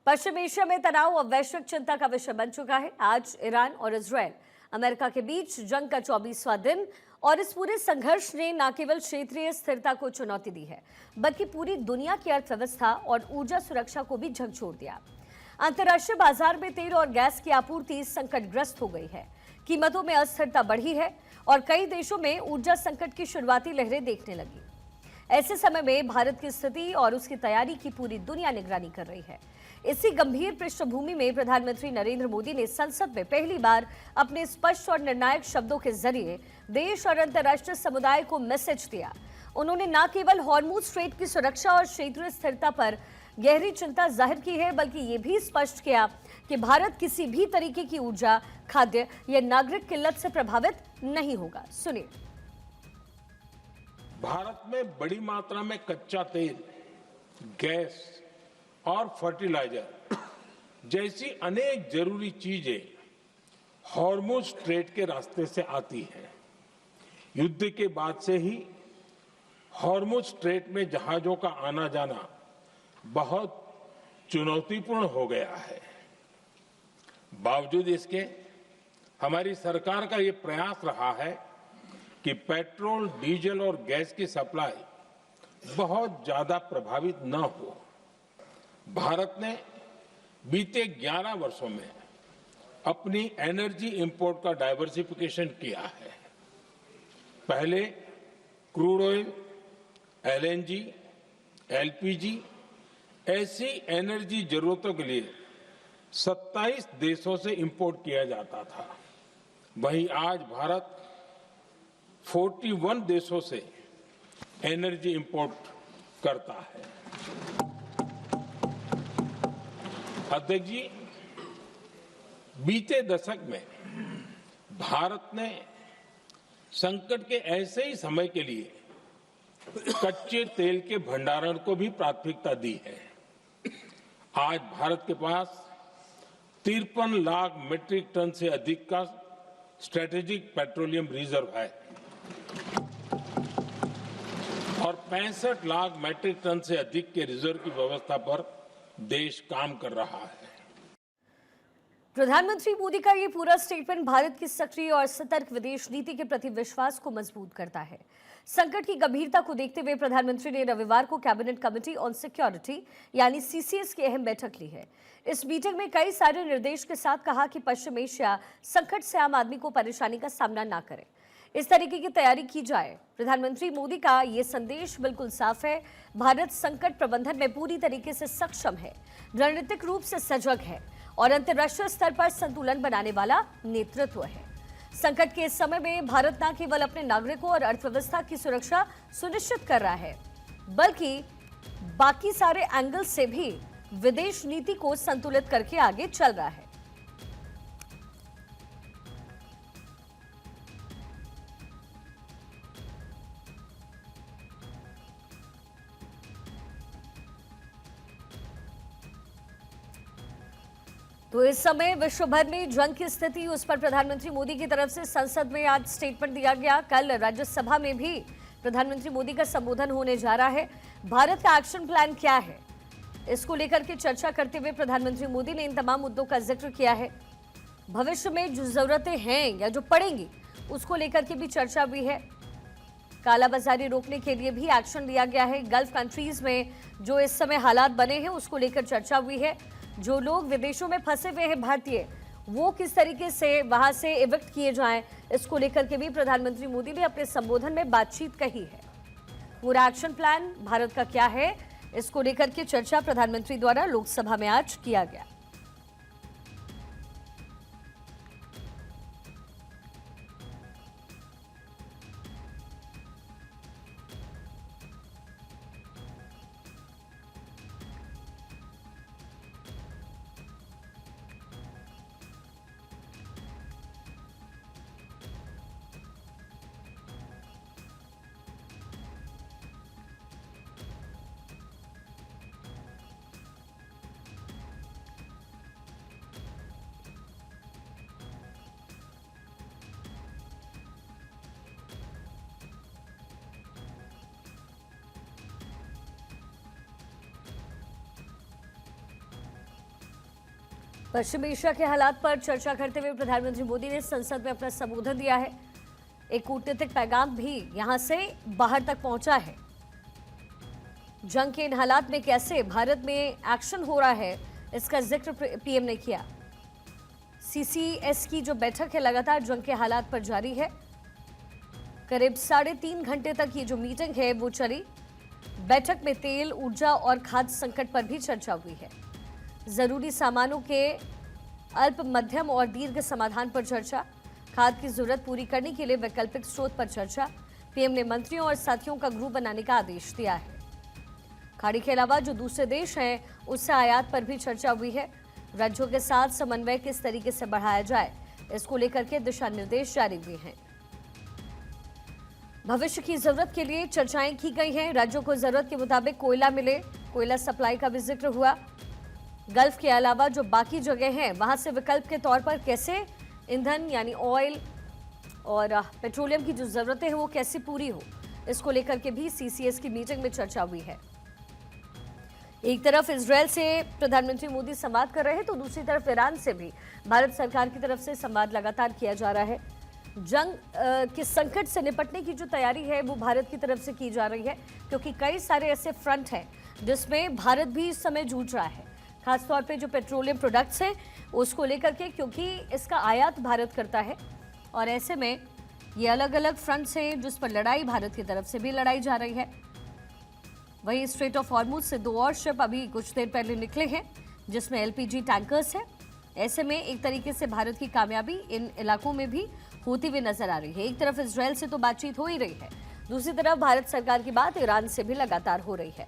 पश्चिम Asia में तनाव अब वैश्विक चिंता का विषय बन चुका है। आज ईरान और इजरायल अमेरिका के बीच जंग का 24वां दिन और इस पूरे संघर्ष ने न केवल क्षेत्रीय स्थिरता को चुनौती दी है, बल्कि पूरी दुनिया की अर्थव्यवस्था और ऊर्जा सुरक्षा को भी झकझोर दिया। अंतर्राष्ट्रीय बाजार में तेल और गैस की आपूर्ति संकटग्रस्त हो गई है, कीमतों में अस्थिरता बढ़ी है और कई देशों में ऊर्जा संकट की शुरुआती लहरें देखने लगी। ऐसे समय में भारत की स्थिति और उसकी तैयारी की पूरी दुनिया निगरानी कर रही है। इसी गंभीर पृष्ठभूमि में प्रधानमंत्री नरेंद्र मोदी ने संसद में पहली बार अपने स्पष्ट और निर्णायक शब्दों के जरिए देश और अंतर्राष्ट्रीय समुदाय को मैसेज दिया। उन्होंने न केवल हॉर्मुज स्ट्रेट की सुरक्षा और क्षेत्रीय स्थिरता पर गहरी चिंता जाहिर की है, बल्कि ये भी स्पष्ट किया कि भारत किसी भी तरीके की ऊर्जा, खाद्य या नागरिक किल्लत से प्रभावित नहीं होगा। सुनिए। भारत में बड़ी मात्रा में कच्चा तेल, गैस और फर्टिलाइजर जैसी अनेक जरूरी चीजें हॉर्मुज स्ट्रेट के रास्ते से आती हैं। युद्ध के बाद से ही हॉर्मुज स्ट्रेट में जहाजों का आना जाना बहुत चुनौतीपूर्ण हो गया है। बावजूद इसके हमारी सरकार का ये प्रयास रहा है कि पेट्रोल, डीजल और गैस की सप्लाई बहुत ज्यादा प्रभावित न हो। भारत ने बीते 11 वर्षों में अपनी एनर्जी इंपोर्ट का डाइवर्सिफिकेशन किया है। पहले क्रूड ऑयल, एलएनजी, एलपीजी ऐसी एनर्जी जरूरतों के लिए 27 देशों से इंपोर्ट किया जाता था। वहीं आज भारत 41 देशों से एनर्जी इंपोर्ट करता है। अध्यक्ष जी, बीते दशक में भारत ने संकट के ऐसे ही समय के लिए कच्चे तेल के भंडारण को भी प्राथमिकता दी है। आज भारत के पास 53 लाख मीट्रिक टन से अधिक का स्ट्रेटेजिक पेट्रोलियम रिजर्व है और 65 लाख मीट्रिक टन से अधिक के रिजर्व की व्यवस्था पर देश काम कर रहा है। प्रधानमंत्री मोदी का ये पूरा स्टेटमेंट भारत की सक्रिय और सतर्क विदेश नीति के प्रति विश्वास को मजबूत करता है। संकट की गंभीरता को देखते हुए प्रधानमंत्री ने रविवार को कैबिनेट कमेटी ऑन सिक्योरिटी यानी सीसीएस की अहम बैठक ली है। इस मीटिंग में कई सारे निर्देश के साथ कहा कि पश्चिम एशिया संकट से आम आदमी को परेशानी का सामना न करे, इस तरीके की तैयारी की जाए। प्रधानमंत्री मोदी का ये संदेश बिल्कुल साफ है। भारत संकट प्रबंधन में पूरी तरीके से सक्षम है, रणनीतिक रूप से सजग है और अंतर्राष्ट्रीय स्तर पर संतुलन बनाने वाला नेतृत्व है। संकट के इस समय में भारत न केवल अपने नागरिकों और अर्थव्यवस्था की सुरक्षा सुनिश्चित कर रहा है, बल्कि बाकी सारे एंगल से भी विदेश नीति को संतुलित करके आगे चल रहा है। तो इस समय विश्व भर में जंग की स्थिति, उस पर प्रधानमंत्री मोदी की तरफ से संसद में आज स्टेटमेंट दिया गया। कल राज्यसभा में भी प्रधानमंत्री मोदी का संबोधन होने जा रहा है। भारत का एक्शन प्लान क्या है, इसको लेकर के चर्चा करते हुए प्रधानमंत्री मोदी ने इन तमाम मुद्दों का जिक्र किया है। भविष्य में जो जरूरतें हैं या जो पड़ेंगी उसको लेकर के भी चर्चा हुई है। कालाबाजारी रोकने के लिए भी एक्शन लिया गया है। गल्फ कंट्रीज में जो इस समय हालात बने हैं उसको लेकर चर्चा हुई है। जो लोग विदेशों में फंसे हुए हैं भारतीय, वो किस तरीके से वहां से इविक्ट किए जाएं, इसको लेकर के भी प्रधानमंत्री मोदी ने अपने संबोधन में बातचीत कही है। पूरा एक्शन प्लान भारत का क्या है, इसको लेकर के चर्चा प्रधानमंत्री द्वारा लोकसभा में आज किया गया। पश्चिम एशिया के हालात पर चर्चा करते हुए प्रधानमंत्री मोदी ने संसद में अपना संबोधन दिया है। एक कूटनीतिक पैगाम भी यहां से बाहर तक पहुंचा है। जंग के इन हालात में कैसे भारत में एक्शन हो रहा है, इसका जिक्र पीएम ने किया। सीसीएस की जो बैठक है लगातार जंग के हालात पर जारी है। करीब 3.5 घंटे तक ये जो मीटिंग है वो चली। बैठक में तेल, ऊर्जा और खाद्य संकट पर भी चर्चा हुई है। जरूरी सामानों के अल्प, मध्यम और दीर्घ समाधान पर चर्चा। खाद की जरूरत पूरी करने के लिए वैकल्पिक स्रोत पर चर्चा। पीएम ने मंत्रियों और साथियों का ग्रुप बनाने का आदेश दिया है। खाड़ी के अलावा जो दूसरे देश हैं उससे आयात पर भी चर्चा हुई है। राज्यों के साथ समन्वय किस तरीके से बढ़ाया जाए, इसको लेकर के दिशा निर्देश जारी हुए हैं। भविष्य की जरूरत के लिए चर्चाएं की गई हैं। राज्यों को जरूरत के मुताबिक कोयला मिले, कोयला सप्लाई का भी जिक्र हुआ। गल्फ के अलावा जो बाकी जगह हैं वहां से विकल्प के तौर पर कैसे ईंधन यानी ऑयल और पेट्रोलियम की जो जरूरतें हैं वो कैसे पूरी हो, इसको लेकर के भी सीसीएस की मीटिंग में चर्चा हुई है। एक तरफ इजरायल से प्रधानमंत्री मोदी संवाद कर रहे हैं तो दूसरी तरफ ईरान से भी भारत सरकार की तरफ से संवाद लगातार किया जा रहा है। जंग के संकट से निपटने की जो तैयारी है वो भारत की तरफ से की जा रही है, क्योंकि कई सारे ऐसे फ्रंट हैं जिसमें भारत भी इस समय जूझ रहा है। खासतौर पे जो पेट्रोलियम प्रोडक्ट्स हैं उसको लेकर के, क्योंकि इसका आयात भारत करता है और ऐसे में ये अलग अलग फ्रंट्स हैं जिस पर लड़ाई भारत की तरफ से भी लड़ाई जा रही है। वहीं स्ट्रेट ऑफ हॉर्मुज से 2 और शिप अभी कुछ देर पहले निकले हैं जिसमें एलपीजी टैंकर्स हैं। ऐसे में एक तरीके से भारत की कामयाबी इन इलाकों में भी होती हुई नजर आ रही है। एक तरफ इजरायल से तो बातचीत हो ही रही है, दूसरी तरफ भारत सरकार की बात ईरान से भी लगातार हो रही है।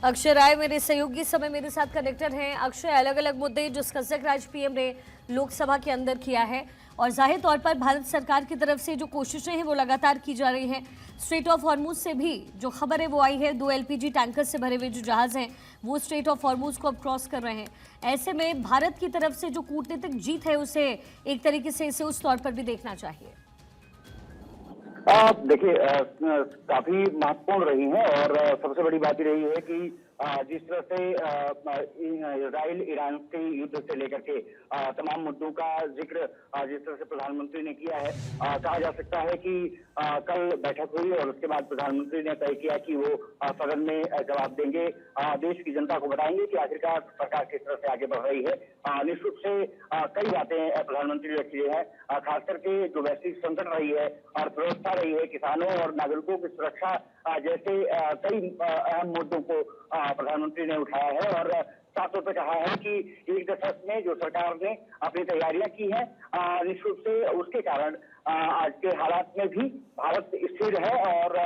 अक्षय राय मेरे सहयोगी समय मेरे साथ कनेक्टेड हैं। अक्षय, अलग अलग मुद्दे जिसका जिक्र आज पीएम ने लोकसभा के अंदर किया है और जाहिर तौर पर भारत सरकार की तरफ से जो कोशिशें हैं वो लगातार की जा रही हैं। स्ट्रेट ऑफ हॉर्मुज से भी जो खबर है वो आई है, 2 एलपीजी टैंकर से भरे हुए जो जहाज हैं वो स्ट्रेट ऑफ हॉर्मुज को अब क्रॉस कर रहे हैं। ऐसे में भारत की तरफ से जो कूटनीतिक जीत है उसे एक तरीके से इसे उस तौर पर भी देखना चाहिए। देखिए, काफी महत्वपूर्ण रही है और सबसे बड़ी बात रही है कि जिस तरह से इजराइल ईरान के युद्ध से लेकर के तमाम मुद्दों का जिक्र जिस तरह से प्रधानमंत्री ने किया है, कहा जा सकता है कि कल बैठक हुई और उसके बाद प्रधानमंत्री ने तय किया कि वो सदन में जवाब देंगे, देश की जनता को बताएंगे कि आखिरकार सरकार किस तरह से आगे बढ़ रही है। निश्चित रूप से कई बातें प्रधानमंत्री ने की है, खास करके जो वैश्विक संकट रही है, अर्थव्यवस्था रही है, किसानों और नागरिकों की सुरक्षा जैसे कई अहम मुद्दों को प्रधानमंत्री ने उठाया है और साफ तौर पर कहा है कि एक दशक में जो सरकार ने अपनी तैयारियां की हैं, निश्चित रूप से उसके कारण आज के हालात में भी भारत स्थिर है और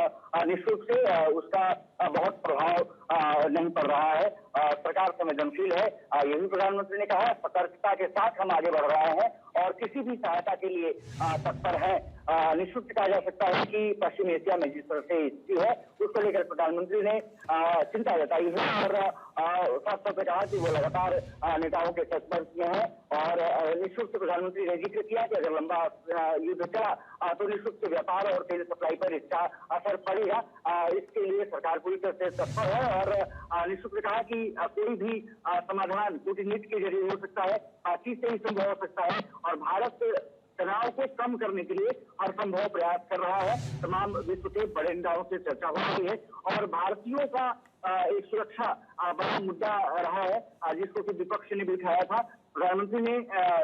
निश्चित रूप से उसका बहुत प्रभाव नहीं पड़ रहा है। सरकार संवेदनशील है, ये भी प्रधानमंत्री ने कहा। सतर्कता के साथ हम आगे बढ़ रहे हैं और किसी भी सहायता के लिए तत्पर है। निश्चित कहा जा सकता है कि पश्चिम एशिया में जिस तरह से स्थिति है उसको लेकर प्रधानमंत्री ने चिंता जताई है और साफ तौर पर कहा कि वो लगातार नेताओं के संपर्क में है और निश्चित प्रधानमंत्री ने जिक्र किया कि अगर लंबा युद्ध चला तो निश्चित व्यापार और तेल सप्लाई पर इसका असर पड़ेगा। इसके लिए सरकार पूरी तरह से तत्पर है और निश्चित ने कहा कि कोई भी समाधान कूटनीति के जरिए हो सकता है, बातचीत से ही संभव हो सकता है और भारत तनाव को कम करने के लिए हर संभव प्रयास कर रहा है। तमाम विश्व के बड़े नेताओं से चर्चा हो रही है और भारतीयों का एक सुरक्षा बड़ा मुद्दा रहा है, जिसको कि विपक्ष ने भी उठाया था। प्रधानमंत्री ने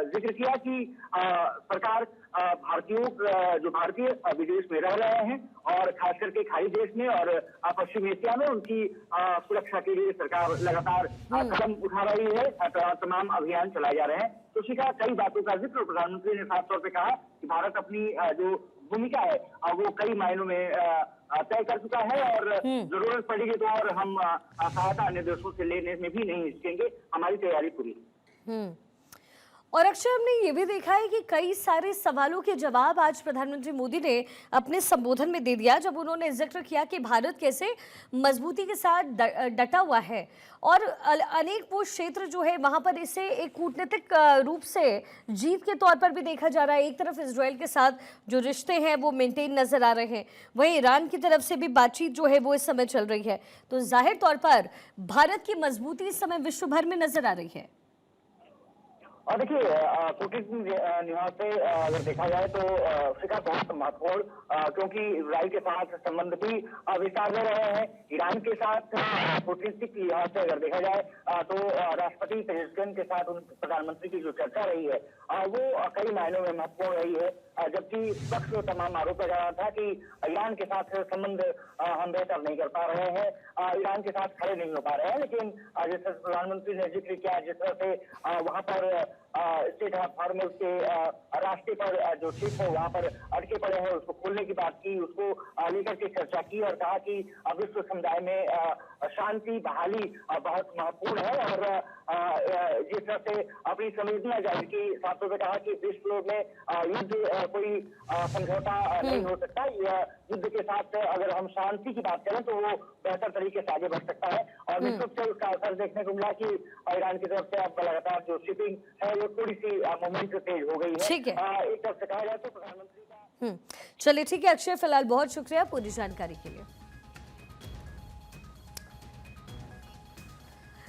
जिक्र किया कि सरकार भारतीयों जो भारतीय विदेश में रह रहे हैं और खास करके खाड़ी देश में और पश्चिम एशिया में उनकी सुरक्षा के लिए सरकार लगातार कदम उठा रही है, तमाम अभियान चलाए जा रहे हैं। तो उसी का कई बातों का जिक्र प्रधानमंत्री ने साफ तौर पर कहा कि भारत अपनी जो भूमिका है वो कई मायनों में तय कर चुका है और जरूरत पड़ेगी तो और हम सहायता अन्य देशों से लेने में भी नहीं हिचकेंगे, हमारी तैयारी पूरी है। और अक्षय, हमने ये भी देखा है कि कई सारे सवालों के जवाब आज प्रधानमंत्री मोदी ने अपने संबोधन में दे दिया, जब उन्होंने जिक्र किया कि भारत कैसे मजबूती के साथ डटा हुआ है और अनेक वो क्षेत्र जो है वहां पर इसे एक कूटनीतिक रूप से जीत के तौर पर भी देखा जा रहा है। एक तरफ इसराइल के साथ जो रिश्ते हैं वो मेंटेन नजर आ रहे हैं, वहीं ईरान की तरफ से भी बातचीत जो है वो इस समय चल रही है। तो जाहिर तौर पर भारत की मजबूती इस समय विश्व भर में नजर आ रही है। और देखिए, कूटनीतिक लिहाज से अगर देखा जाए तो अफ्रीका बहुत महत्वपूर्ण, क्योंकि इसराइल के साथ संबंध भी विस्तार में रहे हैं। ईरान के साथ कूटनीतिक लिहाज से अगर देखा जाए तो राष्ट्रपति पेजेस्किन के साथ उन प्रधानमंत्री की जो चर्चा रही है वो कई मायनों में महत्वपूर्ण रही है। जबकि पक्ष को तमाम आरोप लगा रहा था कि ईरान के साथ संबंध हम बेहतर नहीं कर पा रहे हैं, ईरान के साथ खड़े नहीं हो पा रहे हैं। लेकिन जिस तरह प्रधानमंत्री ने जिक्र किया, जिस तरह से वहां पर स्टेट फार्मर्स के रास्ते पर जो शिप है वहां पर अटके पड़े हैं, उसको खोलने की बात की, उसको लेकर के चर्चा की और कहा कि विश्व समुदाय में शांति बहाली बहुत महत्वपूर्ण है। और जिस तरह से अपनी संवेदना जाहिर की, साफ तौर पर कहा कि विश्व में युद्ध कोई समझौता नहीं हो सकता। युद्ध के साथ अगर हम शांति की बात करें तो वो बेहतर तरीके से आगे बढ़ सकता है। और निश्चित से उसका असर देखने को मिला कि ईरान की तरफ से अब लगातार जो शिपिंग है वो थोड़ी सी मूवमेंट तेज हो गई है। ठीक है, एक तरफ से कहा जाए तो प्रधानमंत्री का चलिए ठीक है अक्षय, फिलहाल बहुत शुक्रिया पूरी जानकारी के लिए।